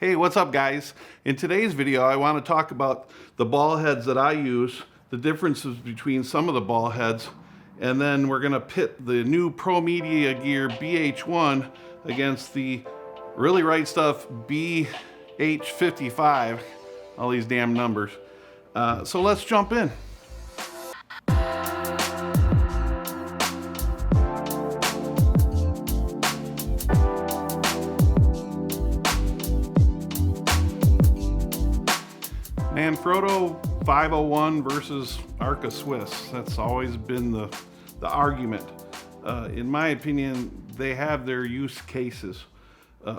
Hey, what's up guys? In today's video I want to talk about the ball heads that I use, the differences between some of the ball heads, and then we're going to pit the new ProMedia Gear BH1 against the really Rite stuff BH55, all these damn numbers. So let's jump in. Manfrotto 501 versus Arca Swiss. That's always been the argument. In my opinion, they have their use cases.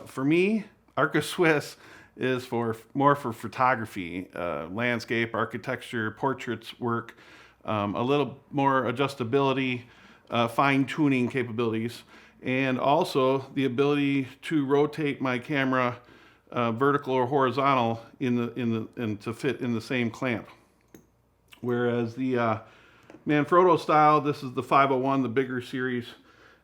For me, Arca Swiss is more for photography, landscape, architecture, portraits work, a little more adjustability, fine-tuning capabilities, and also the ability to rotate my camera vertical or horizontal and to fit in the same clamp. Whereas the Manfrotto style, this is the 501, the bigger series,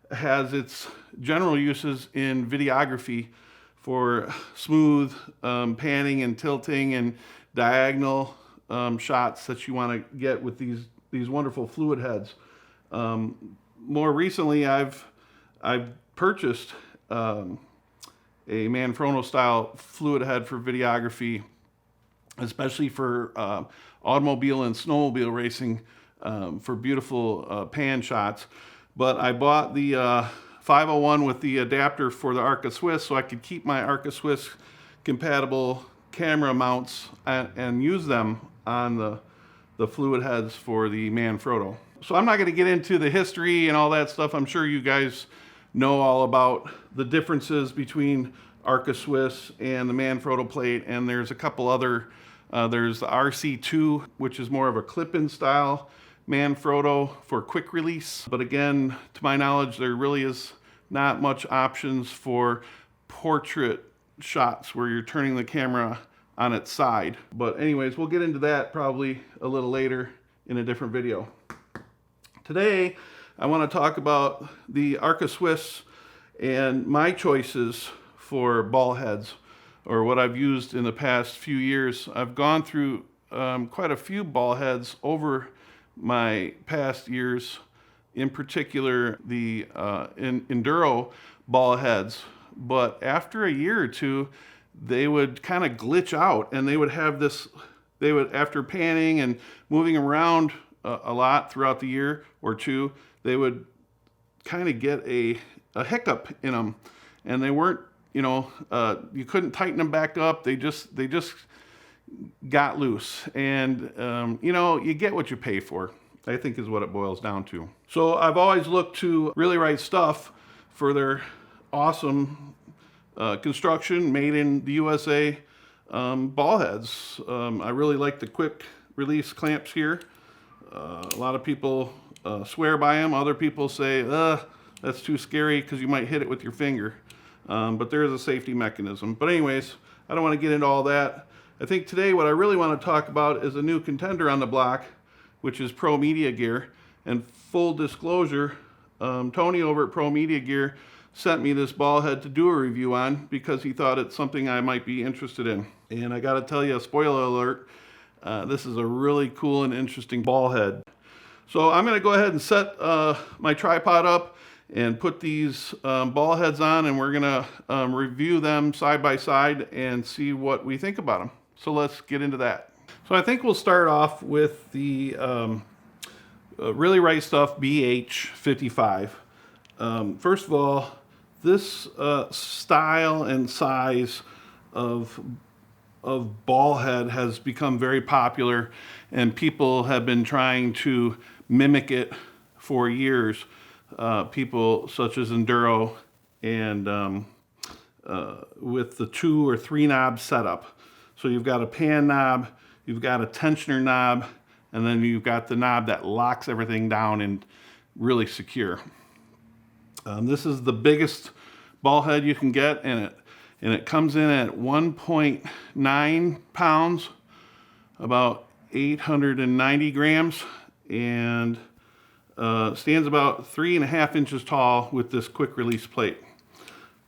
has its general uses in videography for smooth panning and tilting and diagonal shots that you want to get with these wonderful fluid heads. More recently, I've purchased a Manfrotto style fluid head for videography, especially for automobile and snowmobile racing, for beautiful pan shots. But I bought the 501 with the adapter for the Arca Swiss so I could keep my Arca Swiss compatible camera mounts and use them on the fluid heads for the Manfrotto. So I'm not going to get into the history and all that stuff. I'm sure you guys know all about the differences between Arca Swiss and the Manfrotto plate, and there's a couple other, there's the RC2, which is more of a clip-in style Manfrotto for quick release. But again, to my knowledge, there really is not much options for portrait shots where you're turning the camera on its side. But anyways, we'll get into that probably a little later in a different video. Today, I want to talk about the Arca Swiss and my choices for ball heads, or what I've used in the past few years. I've gone through quite a few ball heads over my past years, in particular the Enduro ball heads. But after a year or two, they would kind of glitch out, and they would have this, after panning and moving around a lot throughout the year or two, they would kind of get a hiccup in them, and they weren't, you couldn't tighten them back up. They just got loose, and you get what you pay for, I think, is what it boils down to. So I've always looked to really Rite stuff for their awesome construction, made in the USA ball heads. I really like the quick release clamps here. A lot of people swear by them. Other people say, that's too scary because you might hit it with your finger. But there is a safety mechanism. But anyways, I don't want to get into all that. I think today what I really want to talk about is a new contender on the block, which is ProMedia Gear. And full disclosure, Tony over at ProMedia Gear sent me this ball head to do a review on because he thought it's something I might be interested in. And I got to tell you, spoiler alert, this is a really cool and interesting ball head. So I'm going to go ahead and set my tripod up and put these ball heads on, and we're going to review them side by side and see what we think about them. So let's get into that. So I think we'll start off with the really Rite stuff BH55. First of all, this style and size of ball head has become very popular, and people have been trying to mimic it for years. People such as Enduro and with the 2 or 3 knob setup. So you've got a pan knob, you've got a tensioner knob, and then you've got the knob that locks everything down and really secure. This is the biggest ball head you can get, and it comes in at 1.9 pounds, about 890 grams, and stands about 3.5 inches tall with this quick release plate.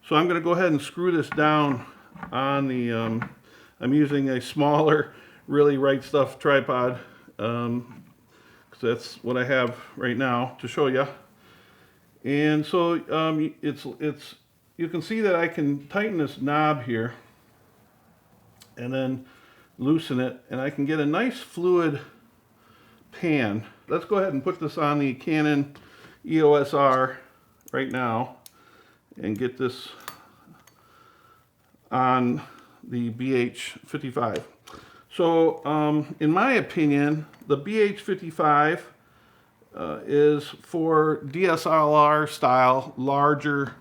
So I'm going to go ahead and screw this down on the, I'm using a smaller, really Rite stuff tripod, because that's what I have right now to show you. And so you can see that I can tighten this knob here and then loosen it, and I can get a nice fluid pan. Let's go ahead and put this on the Canon EOS-R right now and get this on the BH55. So in my opinion, the BH55 is for DSLR style larger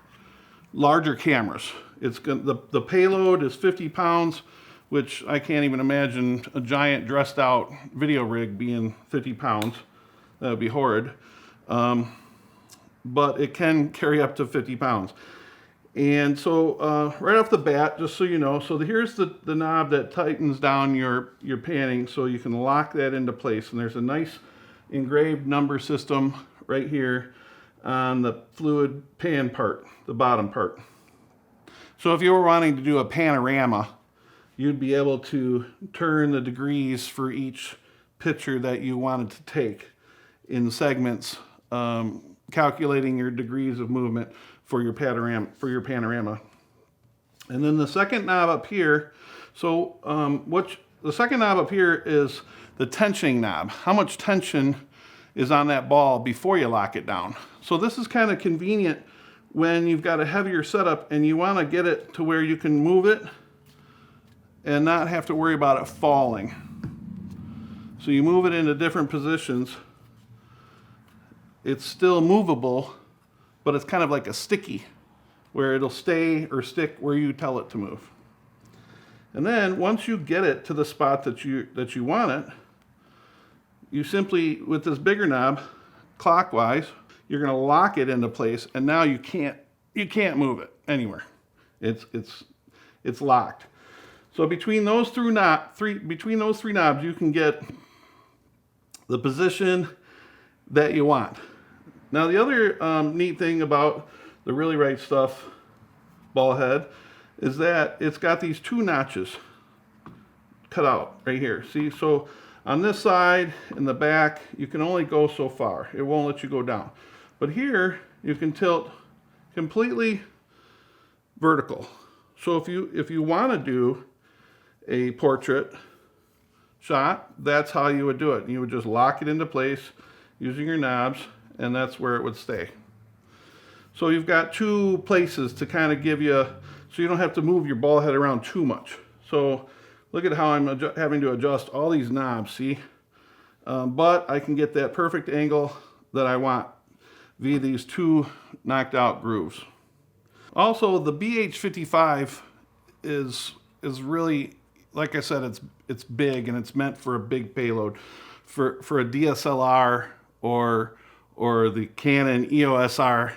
cameras. It's the payload is 50 pounds, which I can't even imagine a giant dressed out video rig being 50 pounds. That would be horrid. But it can carry up to 50 pounds. And so right off the bat, just so you know, so here's the knob that tightens down your panning so you can lock that into place. And there's a nice engraved number system right here on the fluid pan part, the bottom part. So if you were wanting to do a panorama, you'd be able to turn the degrees for each picture that you wanted to take in segments, calculating your degrees of movement for your panorama. And then the second knob up here, so the second knob up here is the tensioning knob. How much tension is on that ball before you lock it down. So this is kind of convenient when you've got a heavier setup and you want to get it to where you can move it and not have to worry about it falling. So you move it into different positions. It's still movable, but it's kind of like a sticky, where it'll stay or stick where you tell it to move. And then once you get it to the spot that you want it, you simply, with this bigger knob, clockwise, you're going to lock it into place, and now you can't move it anywhere. It's locked. So between those three knobs, you can get the position that you want. Now the other neat thing about the Really Rite Stuff ball head is that it's got these two notches cut out right here. See, so on this side and the back, you can only go so far. It won't let you go down. But here, you can tilt completely vertical. So if you want to do a portrait shot, that's how you would do it. You would just lock it into place using your knobs, and that's where it would stay. So you've got two places to kind of give you, so you don't have to move your ball head around too much. So look at how I'm having to adjust all these knobs, see? But I can get that perfect angle that I want via these two knocked out grooves. Also, the BH55 is really, like I said, it's big and it's meant for a big payload. For a DSLR or the Canon EOS-R,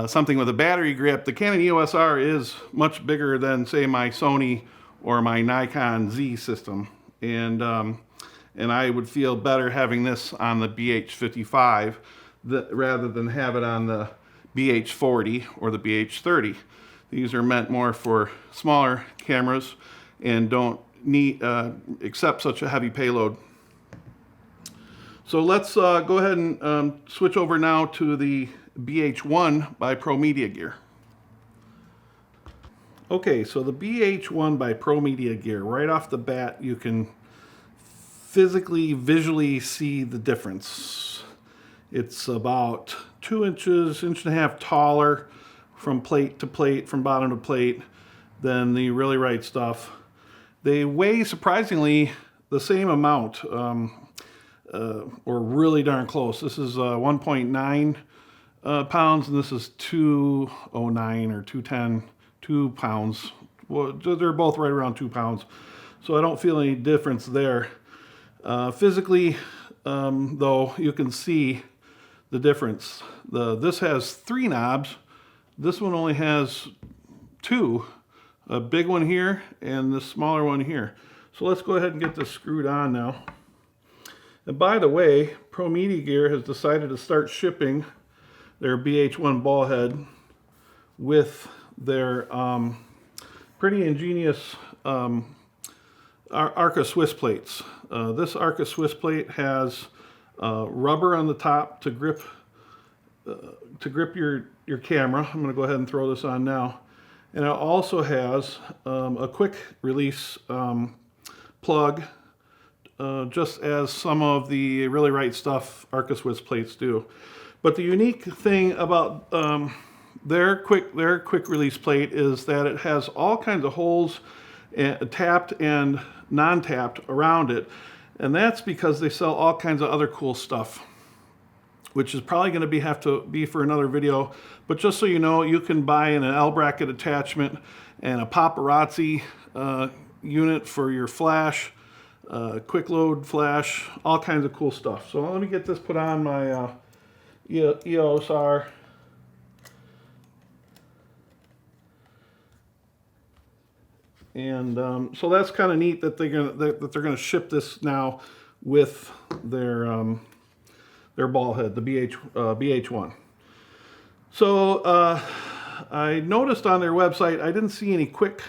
something with a battery grip, the Canon EOS-R is much bigger than, say, my Sony or my Nikon Z system. And I would feel better having this on the BH55 rather than have it on the BH40 or the BH30. These are meant more for smaller cameras and don't need accept such a heavy payload. So let's go ahead and switch over now to the BH1 by ProMedia Gear. Okay, so the BH1 by ProMedia Gear, right off the bat, you can visually see the difference. It's about 2 inches, inch and a half taller from plate to plate, from bottom to plate, than the Really Rite Stuff. They weigh surprisingly the same amount, or really darn close. This is 1.9 pounds, and this is 209 or 210, 2 pounds. Well, they're both right around 2 pounds, so I don't feel any difference there. Physically, though, you can see the difference. This has 3 knobs. This one only has 2. A big one here and this smaller one here. So let's go ahead and get this screwed on now. And by the way, ProMedia Gear has decided to start shipping their BH1 ball head with their pretty ingenious Arca Swiss plates. This Arca Swiss plate has rubber on the top to grip your camera. I'm going to go ahead and throw this on now. And it also has a quick release plug, just as some of the really Rite stuff Arca Swiss plates do. But the unique thing about their quick release plate is that it has all kinds of holes, tapped and non-tapped, around it. And that's because they sell all kinds of other cool stuff, which is probably going to have to be for another video. But just so you know, you can buy an L bracket attachment and a paparazzi unit for your flash, quick load flash, all kinds of cool stuff. So let me get this put on my eos-r. And so that's kind of neat that they're gonna ship this now with their ball head, the BH1. So I noticed on their website I didn't see any quick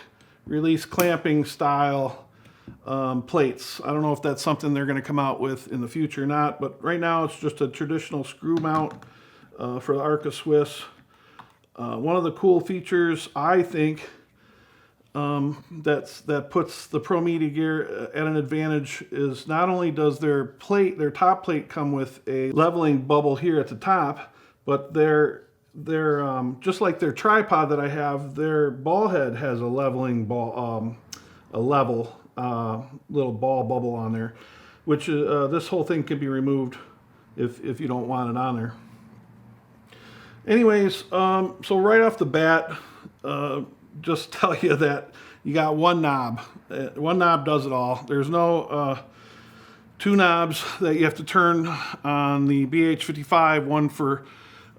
release clamping style plates. I don't know if that's something they're going to come out with in the future or not, but right now it's just a traditional screw mount for the Arca Swiss. One of the cool features, I think, that puts the ProMedia Gear at an advantage is not only does their top plate come with a leveling bubble here at the top, but their just like their tripod that I have, their ball head has a leveling ball, little ball bubble on there, which this whole thing can be removed if you don't want it on there. Anyways, so right off the bat, just tell you that you got one knob. One knob does it all. There's no two knobs that you have to turn on the BH55, one for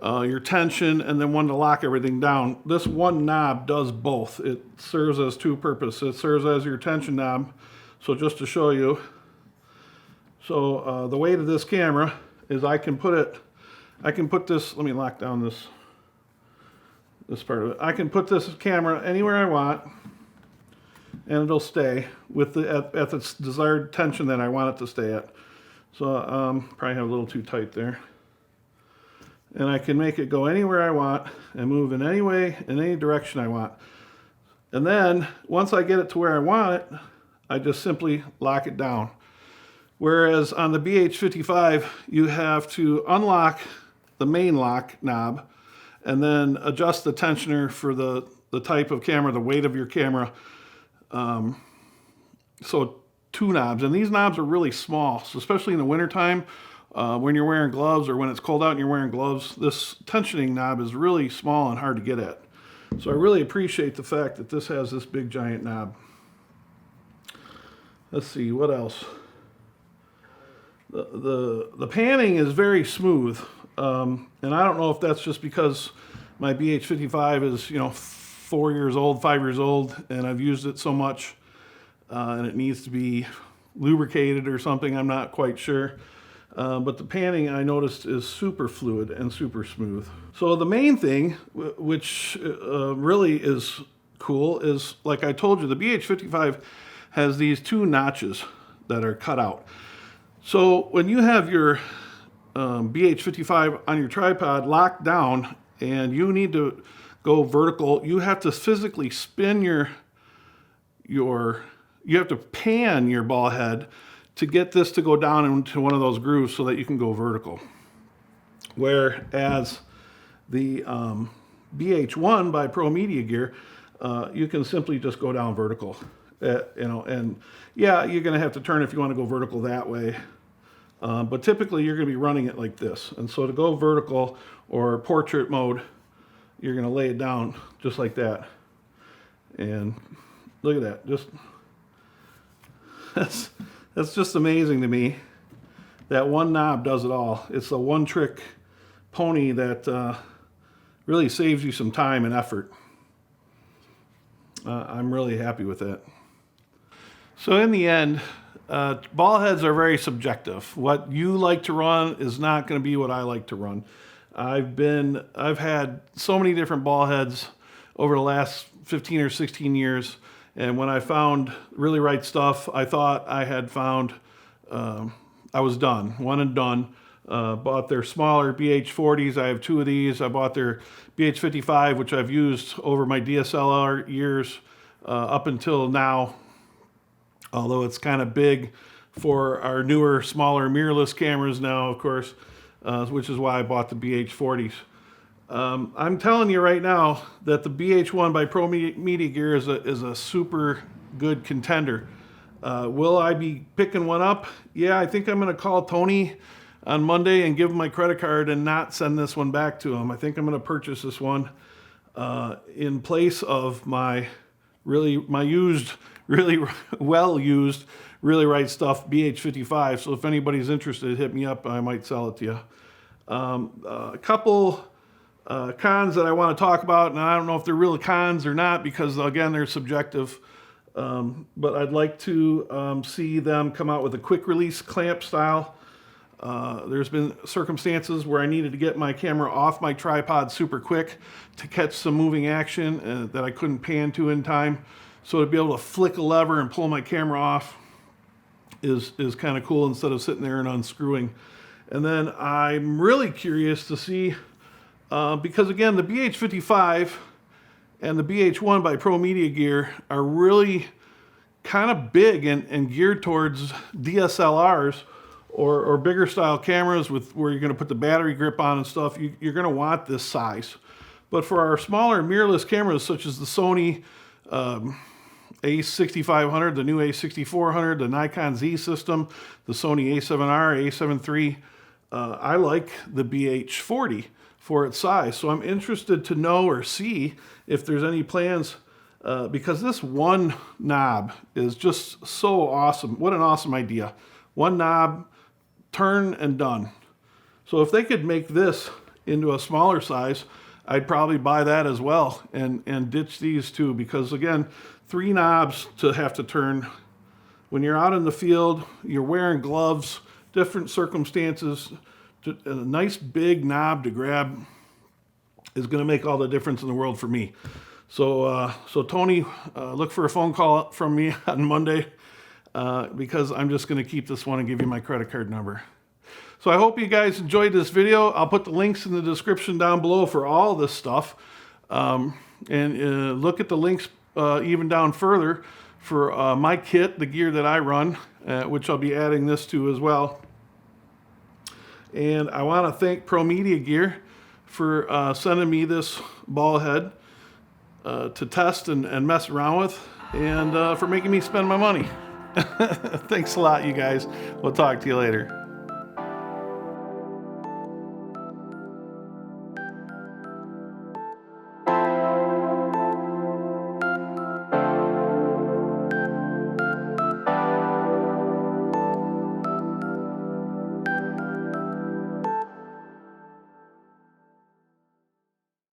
your tension and then one to lock everything down. This one knob does both. It serves as two purposes. It serves as your tension knob. So just to show you, so the weight of this camera is I can put this, let me lock down this part of it. I can put this camera anywhere I want and it'll stay with at the desired tension that I want it to stay at. So probably have a little too tight there. And I can make it go anywhere I want and move in any way, in any direction I want. And then once I get it to where I want it, I just simply lock it down. Whereas on the BH55, you have to unlock the main lock knob and then adjust the tensioner for the type of camera, the weight of your camera. So two knobs, and these knobs are really small, so especially in the wintertime, when you're wearing gloves or when it's cold out and you're wearing gloves, this tensioning knob is really small and hard to get at. So I really appreciate the fact that this has this big giant knob. Let's see, what else? The panning is very smooth, and I don't know if that's just because my BH55 is 4 years old, 5 years old, and I've used it so much, and it needs to be lubricated or something. I'm not quite sure. But the panning I noticed is super fluid and super smooth. So the main thing, which really is cool, is like I told you, the BH55 has these two notches that are cut out. So when you have your BH55 on your tripod locked down and you need to go vertical, you have to physically spin you have to pan your ball head to get this to go down into one of those grooves so that you can go vertical. Whereas the BH1 by ProMedia Gear, you can simply just go down vertical. And yeah, you're gonna have to turn if you wanna go vertical that way. But typically you're gonna be running it like this. And so to go vertical or portrait mode, you're gonna lay it down just like that. And look at that, that's just amazing to me. That one knob does it all. It's a one-trick pony that really saves you some time and effort. I'm really happy with that. So in the end, ball heads are very subjective. What you like to run is not going to be what I like to run. I've had so many different ball heads over the last 15 or 16 years. And when I found Really Rite stuff, I thought I had found, I was done, one and done. Bought their smaller BH40s. I have 2 of these. I bought their BH55, which I've used over my DSLR years up until now, although it's kind of big for our newer, smaller mirrorless cameras now, of course, which is why I bought the BH40s. I'm telling you right now that the BH1 by ProMedia Gear is a super good contender. Will I be picking one up? Yeah, I think I'm going to call Tony on Monday and give him my credit card and not send this one back to him. I think I'm going to purchase this one in place of my used, really well used, Really Rite stuff BH55. So if anybody's interested, hit me up. I might sell it to you. A couple cons that I want to talk about, and I don't know if they're real cons or not because, again, they're subjective. But I'd like to see them come out with a quick release clamp style. There's been circumstances where I needed to get my camera off my tripod super quick to catch some moving action that I couldn't pan to in time. So to be able to flick a lever and pull my camera off is kind of cool instead of sitting there and unscrewing. And then I'm really curious to see, because again, the BH55 and the BH1 by ProMedia Gear are really kind of big and geared towards DSLRs or bigger style cameras with where you're going to put the battery grip on and stuff. You're going to want this size. But for our smaller mirrorless cameras, such as the Sony a6500, the new a6400, the Nikon Z system, the Sony a7R, a7 III, I like the BH40 for its size. So I'm interested to know or see if there's any plans, because this one knob is just so awesome. What an awesome idea. One knob, turn and done. So if they could make this into a smaller size, I'd probably buy that as well and ditch these two, because again, 3 knobs to have to turn. When you're out in the field, you're wearing gloves, different circumstances, a nice big knob to grab is going to make all the difference in the world for me. So, Tony, look for a phone call from me on Monday because I'm just going to keep this one and give you my credit card number. So I hope you guys enjoyed this video. I'll put the links in the description down below for all this stuff. And look at the links even down further for my kit, the gear that I run, which I'll be adding this to as well. And I want to thank ProMedia Gear for sending me this ball head to test and mess around with, and for making me spend my money. Thanks a lot, you guys. We'll talk to you later.